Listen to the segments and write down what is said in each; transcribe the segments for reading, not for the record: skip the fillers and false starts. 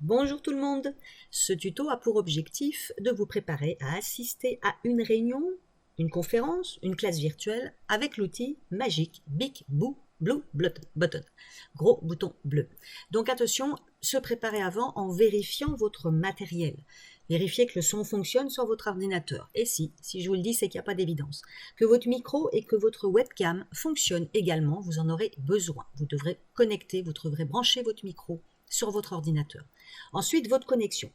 Bonjour tout le monde. Ce tuto a pour objectif de vous préparer à assister à une réunion, une conférence, une classe virtuelle avec l'outil magique Big Blue Button. Gros bouton bleu. Donc attention, se préparer avant en vérifiant votre matériel. Vérifiez que le son fonctionne sur votre ordinateur. Et si je vous le dis, c'est qu'il n'y a pas d'évidence. Que votre micro et que votre webcam fonctionnent également, vous en aurez besoin. Vous devrez connecter, vous devrez brancher votre micro sur votre ordinateur. Ensuite, votre connexion.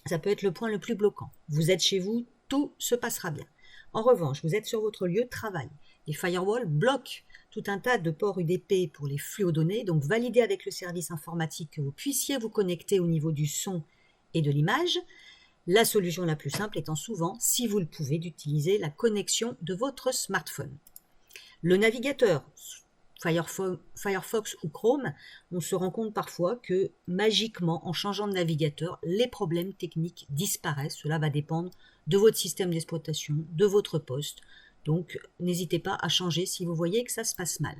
Ça peut être le point le plus bloquant. Vous êtes chez vous, tout se passera bien. En revanche, vous êtes sur votre lieu de travail. Les firewalls bloquent tout un tas de ports UDP pour les flux aux données, donc validez avec le service informatique que vous puissiez vous connecter au niveau du son et de l'image. La solution la plus simple étant souvent, si vous le pouvez, d'utiliser la connexion de votre smartphone. Le navigateur, Firefox ou Chrome, on se rend compte parfois que magiquement, en changeant de navigateur, les problèmes techniques disparaissent. Cela va dépendre de votre système d'exploitation, de votre poste. Donc, n'hésitez pas à changer si vous voyez que ça se passe mal.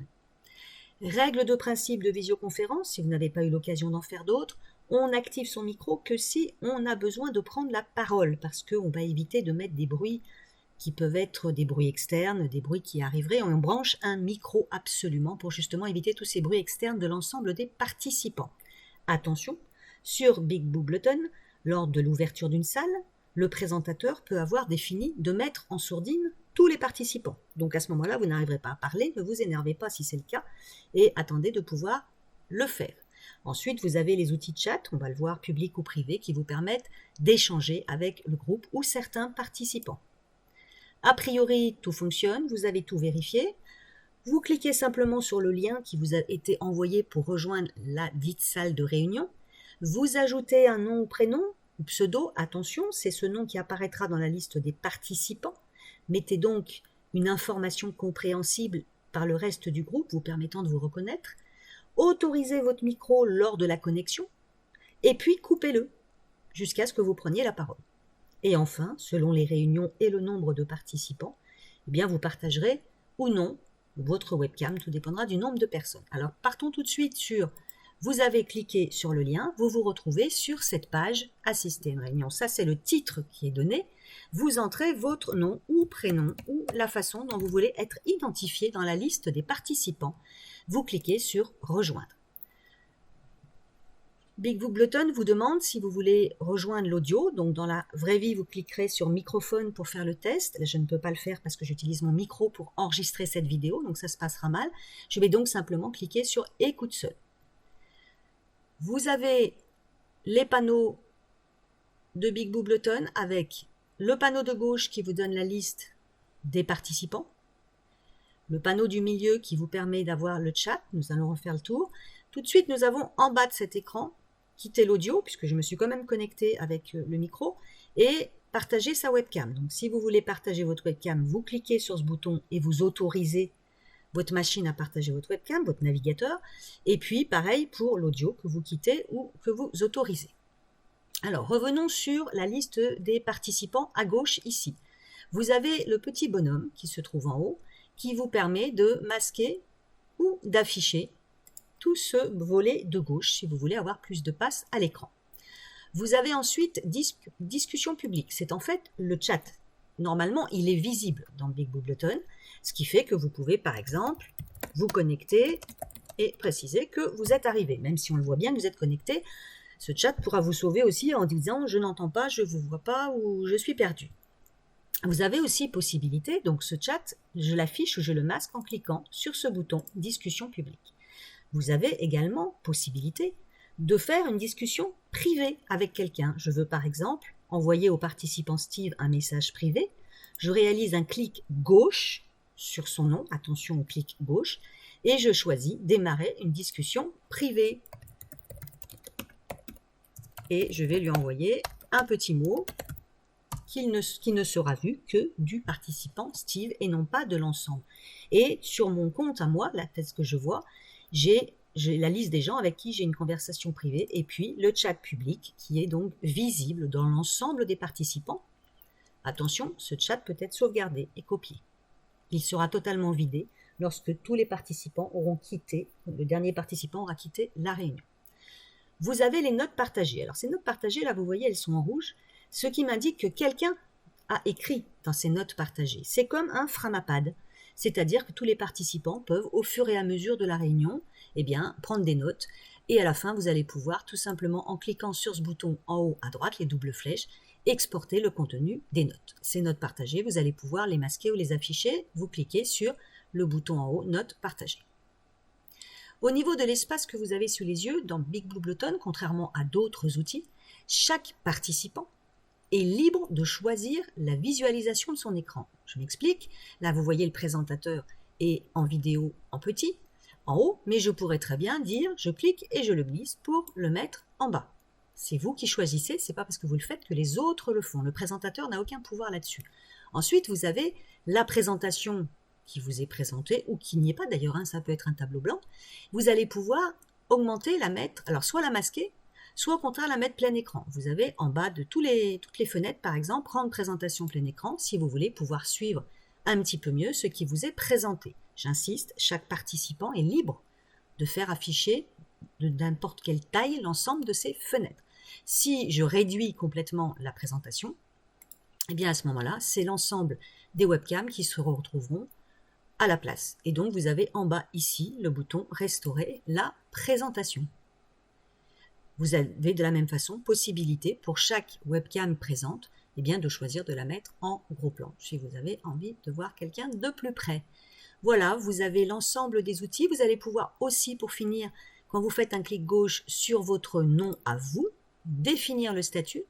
Règle de principe de visioconférence, si vous n'avez pas eu l'occasion d'en faire d'autres, on n'active son micro que si on a besoin de prendre la parole, parce qu'on va éviter de mettre des bruits qui peuvent être des bruits externes, des bruits qui arriveraient. On branche un micro absolument pour justement éviter tous ces bruits externes de l'ensemble des participants. Attention, sur Big Blue Button, lors de l'ouverture d'une salle, le présentateur peut avoir défini de mettre en sourdine tous les participants. Donc à ce moment-là, vous n'arriverez pas à parler, ne vous énervez pas si c'est le cas, et attendez de pouvoir le faire. Ensuite, vous avez les outils de chat, on va le voir public ou privé, qui vous permettent d'échanger avec le groupe ou certains participants. A priori, tout fonctionne, vous avez tout vérifié. Vous cliquez simplement sur le lien qui vous a été envoyé pour rejoindre la dite salle de réunion. Vous ajoutez un nom ou prénom, ou pseudo, attention, c'est ce nom qui apparaîtra dans la liste des participants. Mettez donc une information compréhensible par le reste du groupe, vous permettant de vous reconnaître. Autorisez votre micro lors de la connexion, et puis coupez-le, jusqu'à ce que vous preniez la parole. Et enfin, selon les réunions et le nombre de participants, eh bien vous partagerez ou non votre webcam, tout dépendra du nombre de personnes. Alors partons tout de suite sur, vous avez cliqué sur le lien, vous vous retrouvez sur cette page « Assister à une réunion ». Ça, c'est le titre qui est donné. Vous entrez votre nom ou prénom ou la façon dont vous voulez être identifié dans la liste des participants. Vous cliquez sur « Rejoindre ». Big Blue Button vous demande si vous voulez rejoindre l'audio. Donc dans la vraie vie, vous cliquerez sur microphone pour faire le test. Là, je ne peux pas le faire parce que j'utilise mon micro pour enregistrer cette vidéo, donc ça se passera mal. Je vais donc simplement cliquer sur écoute seul. Vous avez les panneaux de Big Blue Button avec le panneau de gauche qui vous donne la liste des participants, le panneau du milieu qui vous permet d'avoir le chat. Nous allons refaire le tour. Tout de suite, nous avons en bas de cet écran quitter l'audio, puisque je me suis quand même connecté avec le micro, et partager sa webcam. Donc si vous voulez partager votre webcam, vous cliquez sur ce bouton et vous autorisez votre machine à partager votre webcam, votre navigateur, et puis pareil pour l'audio que vous quittez ou que vous autorisez. Alors revenons sur la liste des participants à gauche ici. Vous avez le petit bonhomme qui se trouve en haut, qui vous permet de masquer ou d'afficher tout ce volet de gauche si vous voulez avoir plus de place à l'écran. Vous avez ensuite discussion publique. C'est en fait le chat. Normalement, il est visible dans Big Blue Button, ce qui fait que vous pouvez par exemple vous connecter et préciser que vous êtes arrivé. Même si on le voit bien que vous êtes connecté, ce chat pourra vous sauver aussi en disant « je n'entends pas, je ne vous vois pas » ou « je suis perdu ». Vous avez aussi possibilité, donc ce chat, je l'affiche ou je le masque en cliquant sur ce bouton « discussion publique ». Vous avez également possibilité de faire une discussion privée avec quelqu'un. Je veux par exemple envoyer au participant Steve un message privé. Je réalise un clic gauche sur son nom, attention au clic gauche, et je choisis démarrer une discussion privée. Et je vais lui envoyer un petit mot qui ne sera vu que du participant Steve et non pas de l'ensemble. Et sur mon compte à moi, la tête que je vois, j'ai la liste des gens avec qui j'ai une conversation privée et puis le chat public qui est donc visible dans l'ensemble des participants. Attention, ce chat peut être sauvegardé et copié. Il sera totalement vidé lorsque tous les participants auront quitté, le dernier participant aura quitté la réunion. vous avez les notes partagées. Alors ces notes partagées, là vous voyez, elles sont en rouge, ce qui m'indique que quelqu'un a écrit dans ces notes partagées. C'est comme un Framapad, c'est-à-dire que tous les participants peuvent, au fur et à mesure de la réunion, eh bien, prendre des notes. Et à la fin, vous allez pouvoir, tout simplement en cliquant sur ce bouton en haut à droite, les doubles flèches, exporter le contenu des notes. Ces notes partagées, vous allez pouvoir les masquer ou les afficher. Vous cliquez sur le bouton en haut, notes partagées. Au niveau de l'espace que vous avez sous les yeux, dans Big Blue Button, contrairement à d'autres outils, chaque participant est libre de choisir la visualisation de son écran. Je m'explique. Là, vous voyez le présentateur est en vidéo en petit, en haut, mais je pourrais très bien dire, je clique et je le glisse pour le mettre en bas. C'est vous qui choisissez, c'est pas parce que vous le faites que les autres le font. Le présentateur n'a aucun pouvoir là-dessus. Ensuite, vous avez la présentation qui vous est présentée, ou qui n'y est pas d'ailleurs, hein, ça peut être un tableau blanc. Vous allez pouvoir augmenter, la mettre, alors soit la masquer, soit au contraire la mettre plein écran. Vous avez en bas de toutes les fenêtres, par exemple, prendre présentation plein écran, si vous voulez pouvoir suivre un petit peu mieux ce qui vous est présenté. J'insiste, chaque participant est libre de faire afficher de n'importe quelle taille l'ensemble de ces fenêtres. Si je réduis complètement la présentation, eh bien à ce moment-là, c'est l'ensemble des webcams qui se retrouveront à la place. Et donc, vous avez en bas ici le bouton « Restaurer la présentation ». Vous avez de la même façon possibilité pour chaque webcam présente eh bien, de choisir de la mettre en gros plan si vous avez envie de voir quelqu'un de plus près. Voilà, vous avez l'ensemble des outils. Vous allez pouvoir aussi, pour finir, quand vous faites un clic gauche sur votre nom à vous, définir le statut.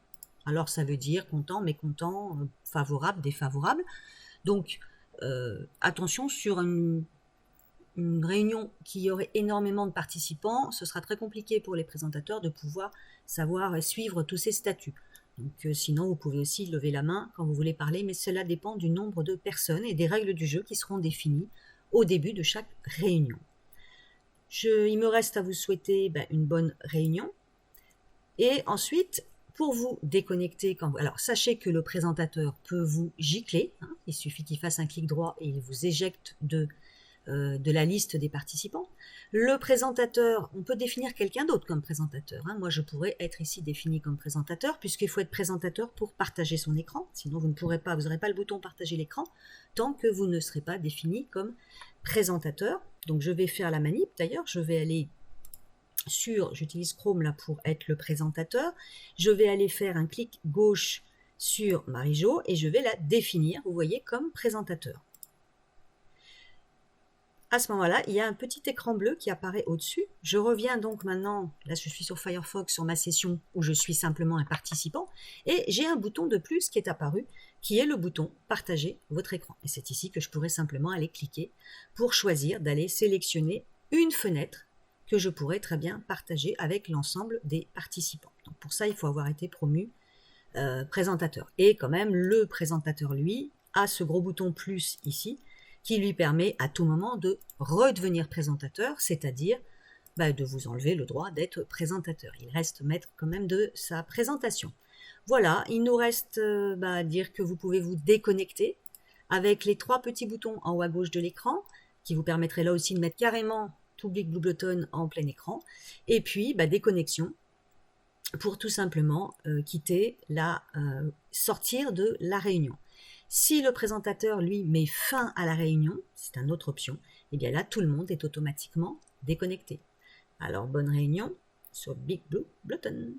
Alors, ça veut dire content, mécontent, favorable, défavorable. Donc, attention, sur une réunion qui aurait énormément de participants, ce sera très compliqué pour les présentateurs de pouvoir savoir et suivre tous ces statuts. Donc, sinon, vous pouvez aussi lever la main quand vous voulez parler, mais cela dépend du nombre de personnes et des règles du jeu qui seront définies au début de chaque réunion. Il me reste à vous souhaiter une bonne réunion. Et ensuite, pour vous déconnecter, alors sachez que le présentateur peut vous gicler, hein, il suffit qu'il fasse un clic droit et il vous éjecte de la liste des participants. Le présentateur, on peut définir quelqu'un d'autre comme présentateur. Hein. Moi, je pourrais être ici défini comme présentateur, puisqu'il faut être présentateur pour partager son écran. Sinon, vous n'aurez pas le bouton partager l'écran tant que vous ne serez pas défini comme présentateur. Donc, je vais faire la manip. D'ailleurs, je vais aller j'utilise Chrome là pour être le présentateur. Je vais aller faire un clic gauche sur Marie-Jo et je vais la définir, vous voyez, comme présentateur. À ce moment-là, il y a un petit écran bleu qui apparaît au-dessus. Je reviens donc maintenant, là je suis sur Firefox, sur ma session où je suis simplement un participant, et j'ai un bouton de plus qui est apparu, qui est le bouton « Partager votre écran ». Et c'est ici que je pourrais simplement aller cliquer pour choisir d'aller sélectionner une fenêtre que je pourrais très bien partager avec l'ensemble des participants. Donc pour ça, il faut avoir été promu présentateur. Et quand même, le présentateur, lui, a ce gros bouton « plus » ici, qui lui permet à tout moment de redevenir présentateur, c'est-à-dire de vous enlever le droit d'être présentateur. Il reste maître quand même de sa présentation. Voilà, il nous reste à dire que vous pouvez vous déconnecter avec les 3 petits boutons en haut à gauche de l'écran, qui vous permettraient là aussi de mettre carrément tout Big Blue Button en plein écran, et puis déconnexion pour tout simplement sortir de la réunion. Si le présentateur, lui, met fin à la réunion, c'est une autre option, et bien là, tout le monde est automatiquement déconnecté. Alors, bonne réunion sur Big Blue Button.